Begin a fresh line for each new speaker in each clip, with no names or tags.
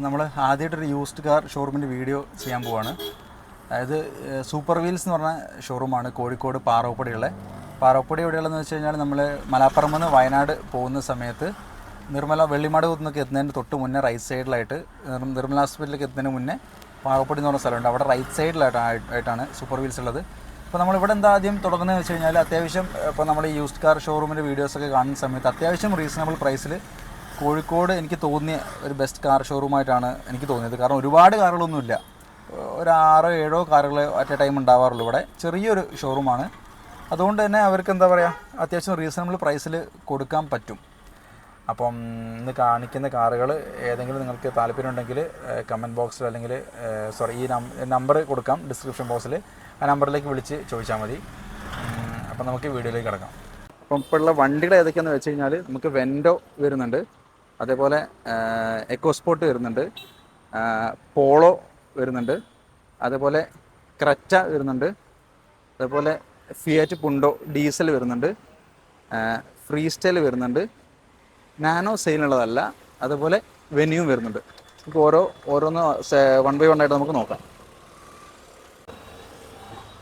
നമ്മൾ ആദ്യമായിട്ടൊരു used car ഷോറൂമിൻ്റെ video ചെയ്യാൻ പോവാണ്. അതായത് സൂപ്പർ വീൽസ് എന്ന് പറഞ്ഞ ഷോറൂമാണ് കോഴിക്കോട് പാറോപ്പടിയുള്ള. പാറോപ്പടി എവിടെയുള്ളതെന്ന് വെച്ച് കഴിഞ്ഞാൽ നമ്മൾ മലപ്പുറം നിന്ന് വയനാട് പോകുന്ന സമയത്ത് നിർമ്മല വെള്ളിമാട് കുന്നൊക്കെ എത്തുന്നതിന് തൊട്ട് മുന്നേ റൈറ്റ് സൈഡിലായിട്ട് നിർമ്മല ഹോസ്പിറ്റലിലേക്ക് എത്തുന്നതിന് മുന്നേ പാറോപ്പടി എന്ന് പറഞ്ഞ സ്ഥലമുണ്ട്. അവിടെ റൈറ്റ് സൈഡിലായിട്ടാണ് സൂപ്പർ വീൽസ് ഉള്ളത്. അപ്പോൾ നമ്മളിവിടെ എന്താ ആദ്യം തുടങ്ങുന്നതെന്ന് വെച്ച് കഴിഞ്ഞാൽ അത്യാവശ്യം ഇപ്പോൾ നമ്മൾ ഈ യൂസ്ഡ് കാർ ഷോറൂമിൻ്റെ വീഡിയോസൊക്കെ കാണുന്ന സമയത്ത് അത്യാവശ്യം റീസണബിൾ പ്രൈസിൽ കോഴിക്കോട് എനിക്ക് തോന്നിയ ഒരു ബെസ്റ്റ് കാർ ഷോറൂമായിട്ടാണ് എനിക്ക് തോന്നിയത്. കാരണം ഒരുപാട് കാറുകളൊന്നുമില്ല, ഒരു 6-7 കാറുകൾ അറ്റ് എ ടൈം ഉണ്ടാവാറുള്ളൂ. ഇവിടെ ചെറിയൊരു ഷോറൂമാണ്. അതുകൊണ്ട് തന്നെ അവർക്ക് എന്താ പറയുക, അത്യാവശ്യം റീസണബിൾ പ്രൈസിൽ കൊടുക്കാൻ പറ്റും. അപ്പം ഇന്ന് കാണിക്കുന്ന കാറുകൾ ഏതെങ്കിലും നിങ്ങൾക്ക് താല്പര്യമുണ്ടെങ്കിൽ കമൻറ്റ് ബോക്സിൽ അല്ലെങ്കിൽ ഈ നമ്പർ കൊടുക്കാം ഡിസ്ക്രിപ്ഷൻ ബോക്സിൽ, ആ നമ്പറിലേക്ക് വിളിച്ച് ചോദിച്ചാൽ മതി. അപ്പം നമുക്ക് വീഡിയോയിലേക്ക് കിടക്കാം. അപ്പം ഇപ്പോൾ ഉള്ള വണ്ടികൾ ഏതൊക്കെയാണെന്ന് വെച്ച് കഴിഞ്ഞാൽ നമുക്ക് വെൻഡോ വരുന്നുണ്ട്, അതേപോലെ എക്കോസ്പോർട്ട് വരുന്നുണ്ട്, പോളോ വരുന്നുണ്ട്, അതേപോലെ ക്രെറ്റ വരുന്നുണ്ട്, അതേപോലെ ഫിയാറ്റ് പുണ്ടോ ഡീസൽ വരുന്നുണ്ട്, ഫ്രീ സ്റ്റൈൽ വരുന്നുണ്ട്, നാനോ സെയിലുള്ളതല്ല, അതുപോലെ വെന്യൂം വരുന്നുണ്ട്. നമുക്ക് ഓരോന്ന് 1 by 1 ആയിട്ട് നമുക്ക് നോക്കാം.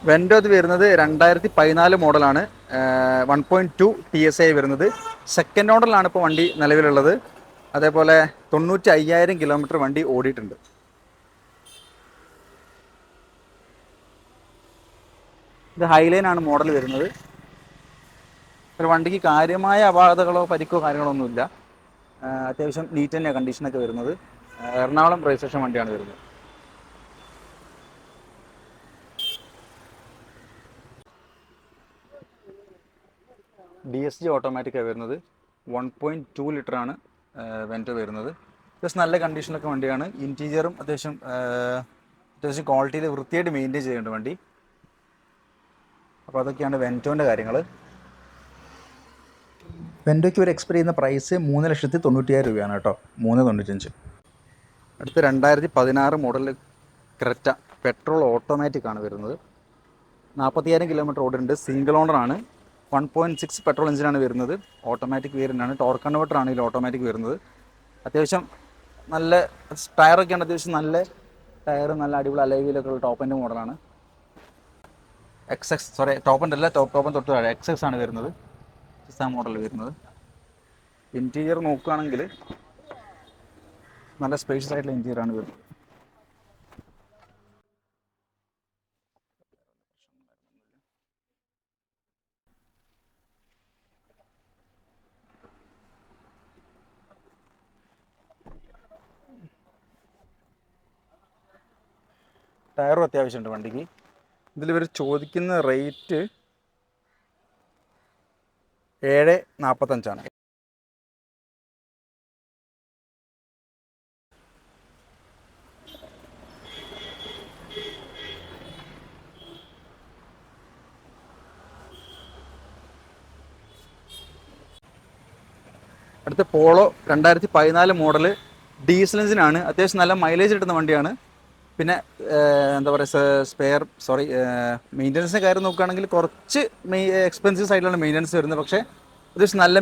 വെൻഡോ ഇത് വരുന്നത് 2014 മോഡലാണ്, 1.2 TSI വരുന്നത്. സെക്കൻഡ് ഓണറിലാണ് ഇപ്പോൾ വണ്ടി നിലവിലുള്ളത്. അതേപോലെ 95,000 കിലോമീറ്റർ വണ്ടി ഓടിയിട്ടുണ്ട്. ഇത് ഹൈലൈനാണ് മോഡൽ വരുന്നത്. ഒരു വണ്ടിക്ക് കാര്യമായ അപാകതകളോ പരിക്കോ കാര്യങ്ങളോ ഒന്നുമില്ല. അത്യാവശ്യം നീറ്റ് തന്നെയാണ് കണ്ടീഷനൊക്കെ വരുന്നത്. എറണാകുളം രജിസ്ട്രേഷൻ വണ്ടിയാണ് വരുന്നത്. DSG ഓട്ടോമാറ്റിക്കാണ് വരുന്നത്. 1.2 ലിറ്ററാണ് വെൻറ്റോ വരുന്നത്. അത്യാവശ്യം നല്ല കണ്ടീഷനൊക്കെ വണ്ടിയാണ്. ഇൻറ്റീരിയറും അത്യാവശ്യം ക്വാളിറ്റിയിൽ വൃത്തിയായിട്ട് മെയിൻറ്റെയിൻ ചെയ്യുന്നുണ്ട് വണ്ടി. അപ്പോൾ അതൊക്കെയാണ് വെൻറ്റോൻ്റെ കാര്യങ്ങൾ. വെൻറ്റോയ്ക്ക് ഒരു എക്സ്പെക്ട് ചെയ്യുന്ന പ്രൈസ് 3,90,000 രൂപയാണ് കേട്ടോ, 395. അടുത്ത 2016 മോഡൽ ക്രെറ്റ പെട്രോൾ ഓട്ടോമാറ്റിക് ആണ് വരുന്നത്. 40,000 കിലോമീറ്റർ ഓടിയിട്ടുണ്ട്. സിംഗിൾ ഓണറാണ്. 1.6 പെട്രോൾ എഞ്ചിനാണ് വരുന്നത്. ഓട്ടോമാറ്റിക് വേരിയൻ്റാണ്. ടോർക്ക് കൺവേർട്ടർ ആണ് ഇതിൽ ഓട്ടോമാറ്റിക് വരുന്നത്. അത്യാവശ്യം നല്ല ടയറൊക്കെയാണ്, അത്യാവശ്യം നല്ല ടയർ, നല്ല അടിപൊളി അലൈവിലൊക്കെ ഉള്ള ടോപ്പ് എൻ്റെ മോഡലാണ്. ടോപ്പ് എൻ്റെ അല്ല, ടോപ്പൻ തൊട്ട് താഴെ XS ആണ് വരുന്നത്. ആ മോഡൽ വരുന്നത്. ഇൻറ്റീരിയർ നോക്കുകയാണെങ്കിൽ നല്ല സ്പേഷ്യസ് ആയിട്ടുള്ള ഇൻറ്റീരിയറാണ് വരുന്നത്. ടയറും അത്യാവശ്യമുണ്ട് വണ്ടിക്ക്. ഇതിലിവർ ചോദിക്കുന്ന റേറ്റ് 7,45. അടുത്ത പോളോ 2014 മോഡൽ ഡീസൽ എഞ്ചിനാണ്. അത്യാവശ്യം നല്ല മൈലേജ് കിട്ടുന്ന വണ്ടിയാണ്. പിന്നെ എന്താ പറയുക, മെയിൻ്റനൻസിൻ്റെ കാര്യം നോക്കുകയാണെങ്കിൽ കുറച്ച് എക്സ്പെൻസീവ് സൈഡിലാണ് മെയിൻ്റനൻസ് വരുന്നത്. പക്ഷേ അത്യാവശ്യം നല്ല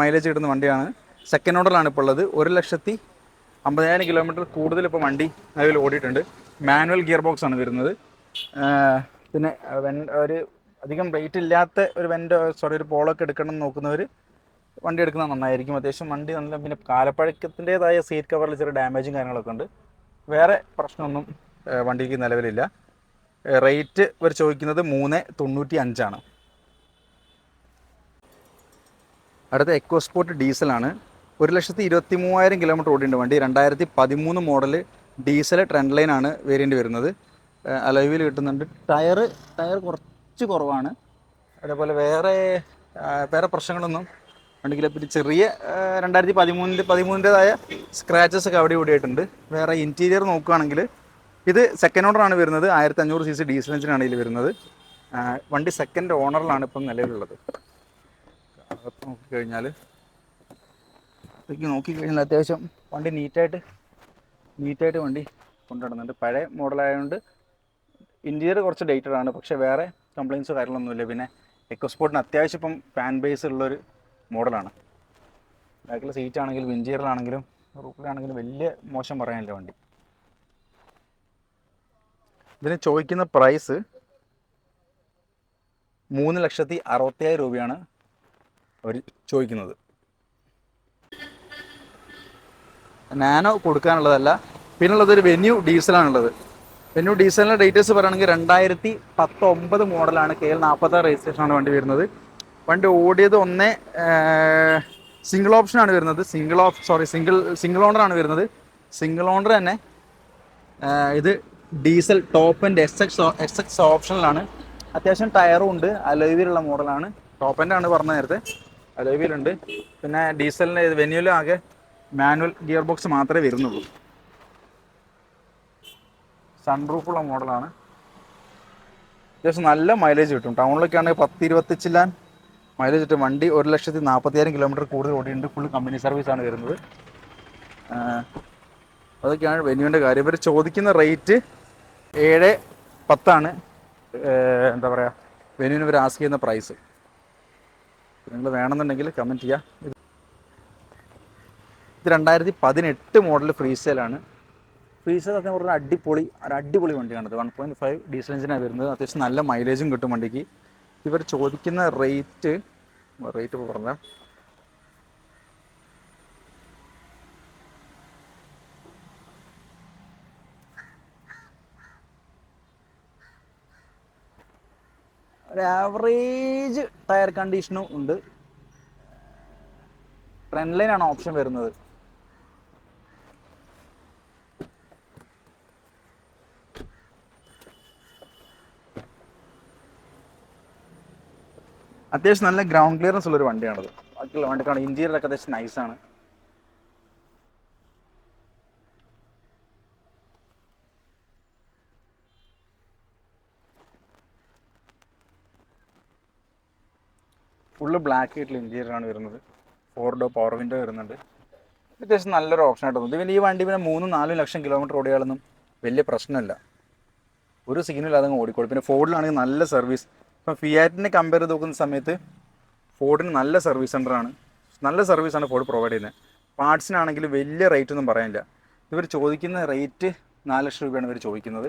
മൈലേജ് കിട്ടുന്ന വണ്ടിയാണ്. സെക്കൻഡ് ഓർഡറിലാണ് ഇപ്പോൾ ഉള്ളത്. 1,50,000 കിലോമീറ്റർ കൂടുതൽ ഇപ്പോൾ വണ്ടി നിലവിൽ ഓടിയിട്ടുണ്ട്. മാനുവൽ ഗിയർ ബോക്സ് ആണ് വരുന്നത്. പിന്നെ ഒരു അധികം റേറ്റ് ഇല്ലാത്ത ഒരു പോളോ ഒക്കെ എടുക്കണം എന്ന് നോക്കുന്നവർ വണ്ടി എടുക്കുന്നത് നന്നായിരിക്കും. അത്യാവശ്യം വണ്ടി നല്ല, പിന്നെ കാലപ്പഴക്കത്തിൻ്റെതായ സീറ്റ് കവറിൽ ചെറിയ ഡാമേജും കാര്യങ്ങളൊക്കെ ഉണ്ട്. വേറെ പ്രശ്നമൊന്നും വണ്ടിക്ക് നിലവിലില്ല. റേറ്റ് ഇവർ ചോദിക്കുന്നത് 3,95 ആണ്. അടുത്ത എക്കോസ്പോർട്ട് ഡീസലാണ്. 1,23,000 കിലോമീറ്റർ ഓടിയുണ്ട് വണ്ടി. 2013 മോഡൽ ഡീസൽ ട്രെൻഡ് ലൈനാണ് വേരിയൻ്റ് വരുന്നത്. അലോയിൽ കിട്ടുന്നുണ്ട്. ടയർ കുറച്ച് കുറവാണ്. അതേപോലെ വേറെ പ്രശ്നങ്ങളൊന്നും വണ്ടിക്ക് പിന്നെ ചെറിയ 2013-ൻ്റെതായ സ്ക്രാച്ചസ് ഒക്കെ അവിടെ ഇവിടെ ആയിട്ടുണ്ട്. വേറെ ഇൻറ്റീരിയർ നോക്കുകയാണെങ്കിൽ ഇത് സെക്കൻഡ് ഓണറാണ് വരുന്നത്. 1500 cc ഡീസൽ എഞ്ചിനാണ് ഇതിൽ വരുന്നത്. വണ്ടി സെക്കൻഡ് ഓണറിലാണ് ഇപ്പം നിലവിലുള്ളത്. നോക്കിക്കഴിഞ്ഞാൽ അത്യാവശ്യം വണ്ടി നീറ്റായിട്ട് വണ്ടി കൊണ്ടുനടന്നുണ്ട്. പഴയ മോഡലായതുകൊണ്ട് ഇൻറ്റീരിയർ കുറച്ച് ഡേറ്റഡ് ആണ്, പക്ഷേ വേറെ കംപ്ലയിൻസോ കാര്യങ്ങളൊന്നുമില്ല. പിന്നെ എക്കോസ്പോർട്ടിന് അത്യാവശ്യം ഇപ്പം ഫാൻ ബേസ് ഉള്ളൊരു മോഡലാണ്. ബാക്കിലെ സീറ്റാണെങ്കിലും ഇൻറ്റീരിയറിലാണെങ്കിലും റൂഫിലാണെങ്കിലും വലിയ മോശം പറയാനില്ല വണ്ടി. ഇതിന് ചോദിക്കുന്ന പ്രൈസ് 3,60,000 രൂപയാണ് അവർ ചോദിക്കുന്നത്. നാനോ കൊടുക്കാനുള്ളതല്ല. പിന്നുള്ളതൊരു വെന്യൂ ഡീസലാണുള്ളത്. വെന്യൂ ഡീസലിൻ്റെ ഡീറ്റെയിൽസ് പറയുകയാണെങ്കിൽ 2019 മോഡലാണ്. KL 46 രജിസ്ട്രേഷനാണ് വണ്ടി വരുന്നത്. വണ്ടി ഓടിയത് സിംഗിൾ ഓപ്ഷനാണ് വരുന്നത്. സിംഗിൾ ഓണറാണ് വരുന്നത്. സിംഗിൾ ഓണർ തന്നെ. ഇത് ഡീസൽ ടോപ്പ് ആൻഡ് SX ഓപ്ഷനിലാണ്. അത്യാവശ്യം ടയറും ഉണ്ട്. അലോയ് വീലുള്ള മോഡലാണ്. ടോപ്പ് ആൻഡ് ആണ് പറഞ്ഞ നേരത്തെ. അലോയ് വീലുണ്ട്. പിന്നെ ഡീസലിൻ്റെ വെന്യൂലും ആകെ മാനുവൽ ഗിയർ ബോക്സ് മാത്രമേ വരുന്നുള്ളൂ. സൺറൂഫുള്ള മോഡലാണ്. അത്യാവശ്യം നല്ല മൈലേജ് കിട്ടും. ടൗണിലൊക്കെ ആണെങ്കിൽ 10-25 മൈലേജ് കിട്ടും. വണ്ടി 1,40,000 കിലോമീറ്റർ കൂടുതൽ ഓടിയുണ്ട്. ഫുൾ കമ്പനി സർവീസാണ് വരുന്നത്. അതൊക്കെയാണ് വെന്യൂവിൻ്റെ കാര്യം. ഇവർ ചോദിക്കുന്ന റേറ്റ് 7,10 എന്താ പറയുക, വെന്യൂവിന് ഇവർ ആസ്ക് ചെയ്യുന്ന പ്രൈസ്. നിങ്ങൾ വേണമെന്നുണ്ടെങ്കിൽ കമൻറ്റ് ചെയ്യുക. ഇത് 2018 മോഡൽ ഫ്രീ സെയിലാണ്. ഫ്രീ സെയിൽ എന്ന് പറഞ്ഞാൽ അടിപൊളി വണ്ടിയാണിത്. 1.5 ഡീസൽ എഞ്ചിനാണ് വരുന്നത്. അത്യാവശ്യം നല്ല മൈലേജും കിട്ടും വണ്ടിക്ക്. ഇവർ ചോദിക്കുന്ന റേറ്റ് ഇപ്പോൾ പറഞ്ഞാൽ ഒരു ആവറേജ് ടയർ കണ്ടീഷനും ഉണ്ട്. ട്രെൻഡ് ലൈനാണ് ഓപ്ഷൻ വരുന്നത്. അത്യാവശ്യം നല്ല ഗ്രൗണ്ട് ക്ലിയറൻസ് ഉള്ളൊരു വണ്ടിയാണത്. ബാക്കിയുള്ള വണ്ടിക്കാണ്. ഇൻറ്റീരിയറൊക്കെ അത്യാവശ്യം നൈസാണ്. ഫുള്ള് ബ്ലാക്ക് ആയിട്ടുള്ള ഇൻറ്റീരിയറാണ് വരുന്നത്. 4 ഡോർ പവർ വിൻഡോ വരുന്നുണ്ട്. അത്യാവശ്യം നല്ലൊരു ഓപ്ഷൻ ആയിട്ട് തോന്നുന്നു. പിന്നെ ഈ വണ്ടി പിന്നെ 3-4 ലക്ഷം കിലോമീറ്റർ ഓടിയാലൊന്നും വലിയ പ്രശ്നമില്ല. ഒരു സിഗ്നൽ അതങ്ങ് ഓടിക്കോളും. പിന്നെ ഫോർഡിലാണെങ്കിൽ നല്ല സർവീസ്. ഇപ്പം ഫിയാറ്റിനെ കമ്പയർ ചെയ്ത് നോക്കുന്ന സമയത്ത് ഫോർഡിന് നല്ല സർവീസ് സെൻ്ററാണ്. നല്ല സർവീസാണ് ഫോർഡ് പ്രൊവൈഡ് ചെയ്യുന്നത്. പാർട്സിനാണെങ്കിൽ വലിയ റേറ്റ് ഒന്നും പറയാനില്ല. ഇവർ ചോദിക്കുന്ന റേറ്റ് 4 ലക്ഷം രൂപയാണ് ഇവർ ചോദിക്കുന്നത്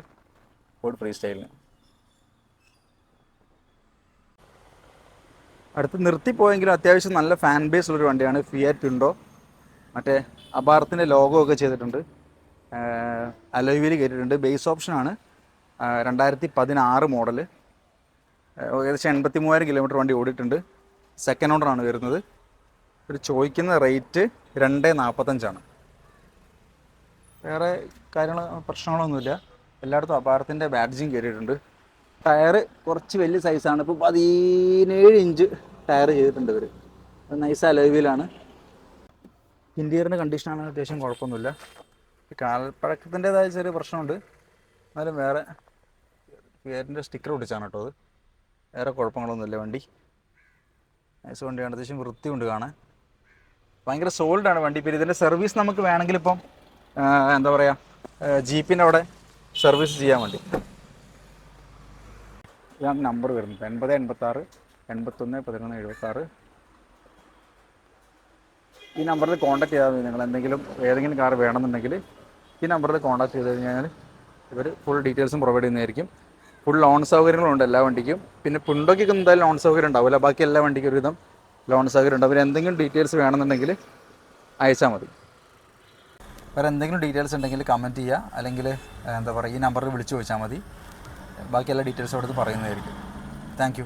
ഫോർഡ് ഫ്രീ സ്റ്റൈലിന്. അടുത്ത് നിർത്തിപ്പോയെങ്കിലും അത്യാവശ്യം നല്ല ഫാൻ ബേസ് ഉള്ളൊരു വണ്ടിയാണ് ഫിയാറ്റ് പിൻഡോ. മറ്റേ അബാർത്തിൻ്റെ ലോഗോ ഒക്കെ ചെയ്തിട്ടുണ്ട്. Alloy wheel കയറ്റിയിട്ടുണ്ട്. ബേസ് ഓപ്ഷനാണ്. 2016 മോഡൽ. ഏകദേശം 83,000 കിലോമീറ്റർ വണ്ടി ഓടിയിട്ടുണ്ട്. സെക്കൻഡ് ഓണറാണ് വരുന്നത്. ഒരു ചോദിക്കുന്ന റേറ്റ് 2,45. വേറെ പ്രശ്നങ്ങളൊന്നുമില്ല. എല്ലായിടത്തും അബാർത്തിൻ്റെ ബാഡ്ജിങ് കയറിയിട്ടുണ്ട്. ടയർ കുറച്ച് വലിയ സൈസാണ്. ഇപ്പോൾ 17 ഇഞ്ച് ടയർ ചെയ്തിട്ടുണ്ട് ഇവർ. Nice alloy വീലാണ്. ഇൻറ്റീരിയറിൻ്റെ കണ്ടീഷനാണ് അത്യാവശ്യം കുഴപ്പമൊന്നുമില്ല. കാൽപ്പഴക്കത്തിൻ്റെതായ ചെറിയ പ്രശ്നമുണ്ട്. എന്നാലും വേറെ ഫിയാറ്റിൻ്റെ സ്റ്റിക്കർ ഒട്ടിച്ചാണ് കേട്ടോ അത്. വേറെ കുഴപ്പങ്ങളൊന്നുമില്ല. വണ്ടി നൈസ് വണ്ടിയാണ്. അത്യാവശ്യം വൃത്തിയുണ്ട് കാണാൻ. ഭയങ്കര സോൾഡാണ് വണ്ടി. പിന്നെ ഇതിൻ്റെ സർവീസ് നമുക്ക് വേണമെങ്കിൽ ഇപ്പം എന്താ പറയുക, ജീപ്പിൻ്റെ അവിടെ സർവീസ് ചെയ്യാൻ വേണ്ടി ഇതാണ് നമ്പർ വരുന്നത്. 8086 81 11 76. ഈ നമ്പറിൽ കോൺടാക്ട് ചെയ്താൽ മതി. നിങ്ങൾ ഏതെങ്കിലും കാർ വേണമെന്നുണ്ടെങ്കിൽ ഈ നമ്പറിൽ കോൺടാക്ട് ചെയ്ത് കഴിഞ്ഞാൽ ഇവർ ഫുൾ ഡീറ്റെയിൽസും പ്രൊവൈഡ് ചെയ്യുന്നതായിരിക്കും. ഫുൾ ലോൺ സൗകര്യങ്ങളുണ്ട് എല്ലാ വണ്ടിക്കും. പിന്നെ പിണ്ടോയ്ക്കൊക്കെ എന്തായാലും ലോൺ സൗകര്യം ഉണ്ടാവില്ല. ബാക്കി എല്ലാ വണ്ടിക്കും ഒരുവിധം ലോൺ സൗകര്യം ഉണ്ട്. അവർ എന്തെങ്കിലും ഡീറ്റെയിൽസ് വേണമെന്നുണ്ടെങ്കിൽ അയച്ചാൽ മതി. വേറെ എന്തെങ്കിലും ഡീറ്റെയിൽസ് ഉണ്ടെങ്കിൽ കമൻറ്റ് ചെയ്യുക. അല്ലെങ്കിൽ എന്താ പറയുക, ഈ നമ്പറിൽ വിളിച്ച് ചോദിച്ചാൽ മതി. ബാക്കി എല്ലാ ഡീറ്റെയിൽസും എടുത്ത് പറയുന്നതായിരിക്കും. Thank you.